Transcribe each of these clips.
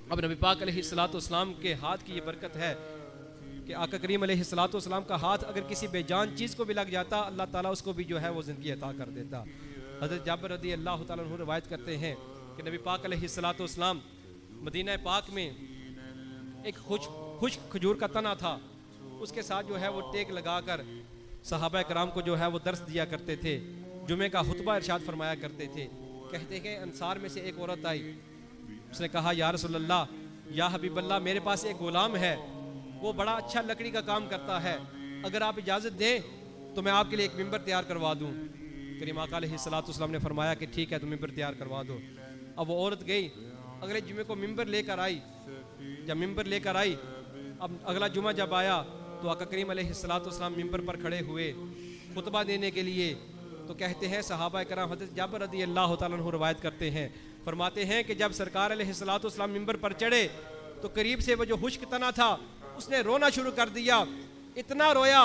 अब नबी पाक अलैहिस्सलाम के हाथ की ये बरकत है कि आका करीम अलैहिस्सलाम का हाथ अगर किसी बेजान चीज़ को भी लग जाता, अल्लाह ताला उसको भी जो है वो ज़िंदगी अता कर देता। हज़रत जाबिर रज़ी अल्लाह ताला अन्हु रिवायत करते हैं कि नबी पाक अलैहिस्सलाम मदीना पाक में एक खुश्क खजूर का तना था, उसके साथ जो है वो टेक लगाकर सहाबा कराम को जो है वो दर्स दिया करते थे, जुमे का खुतबा इरशाद फरमाया करते थे। कहते हैं अंसार में से एक औरत आई, उसने कहा या रसूलल्लाह, या हबीबल्लाह, मेरे पास एक गुलाम है, वो बड़ा अच्छा लकड़ी का काम करता है, अगर आप इजाज़त दें तो मैं आपके लिए एक मिंबर तैयार करवा दूँ। करीम आका अलैहिस्सलाम ने फरमाया कि ठीक है, तो मिंबर तैयार करवा दो। अब वो औरत गई, अगले जुमे को मिंबर लेकर आई। जब मिंबर लेकर आई, अब अगला जुमा जब आया तो आका करीम अलैहिस्सलाम मिंबर पर खड़े हुए खुतबा देने के लिए। तो कहते हैं सहाबा कराम, हज़रत जाबिर रज़ी अल्लाह ताला अन्हु रवायत करते हैं, फरमाते हैं कि जब सरकार अलैहिस्सलाम मिंबर पर चढ़े तो करीब से वो जो खुश्क तना था उसने रोना शुरू कर दिया। इतना रोया,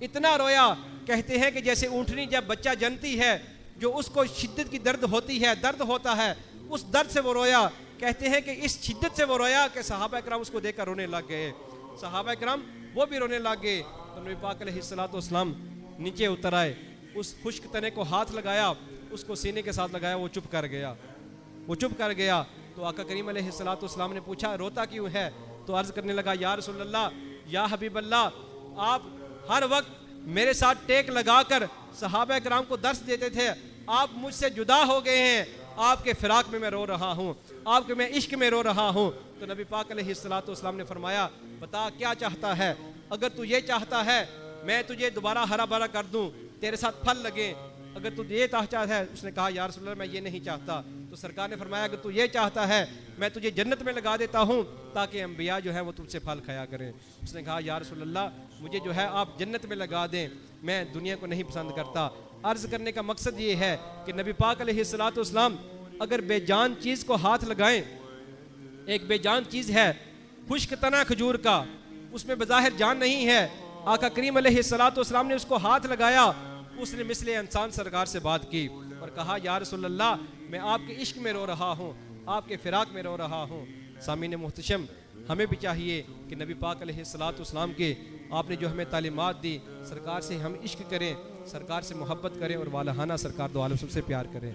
इतना रोया, कहते हैं कि जैसे ऊँटनी जब बच्चा जनती है, जो उसको शिद्दत की दर्द होती है, दर्द होता है, उस दर्द से वो रोया। कहते हैं कि इस शिद्दत से वो रोया कि सहाबा कराम उसको देखकर रोने लग गए। सहाबा कराम वो भी रोने लग गए। तो नबी पाक अलैहिस्सलाम नीचे उतर आए, उस खुश्क तने को हाथ लगाया, उसको सीने के साथ लगाया, वो चुप कर गया, वो चुप कर गया। तो आका करीम अलैहिस्सलाम ने पूछा रोता क्यों है? तो अर्ज़ करने लगा या रसूलल्लाह, या हबीबल्लाह, आप हर वक्त मेरे साथ टेक लगाकर सहाबा कराम को दर्स देते थे, आप मुझसे जुदा हो गए हैं, आपके फिराक में मैं रो रहा हूँ, आपके मैं इश्क में रो रहा हूँ। तो नबी पाक अलैहिस्सलाम ने फरमाया बता क्या चाहता है? अगर तू ये चाहता है मैं तुझे दोबारा हरा भरा कर दूँ, तेरे साथ फल लगे, अगर तू ये चाहता है। उसने कहा या रसूलल्लाह, मैं ये नहीं चाहता। तो सरकार ने फरमाया अगर तू ये चाहता है मैं तुझे जन्नत में लगा देता हूँ ताकि अम्बिया जो है वो तुझसे फल खाया करें। उसने कहा या रसूलल्लाह, मुझे जो है आप जन्नत में लगा दें, मैं दुनिया को नहीं पसंद करता। अर्ज़ करने का मकसद ये है कि नबी पाक अलैहिस्सलाम अगर बेजान चीज़ को हाथ लगाएं, एक बेजान चीज़ है खुश्क तना खजूर का, उसमें बज़ाहिर जान नहीं है, आका करीम अलैहिस्सलाम ने उसको हाथ लगाया, उसने मिसले इंसान सरकार से बात की और कहा या रसूलल्लाह, मैं आपके इश्क में रो रहा हूँ, आपके फिराक में रो रहा हूँ। सामीन मुहतशम, हमें भी चाहिए कि नबी पाक अलैहिस्सलाम के आपने जो हमें तालीमात दी, सरकार से हम इश्क करें, सरकार से मोहब्बत करें और वालहाना सरकार दो आलम सबसे प्यार करें।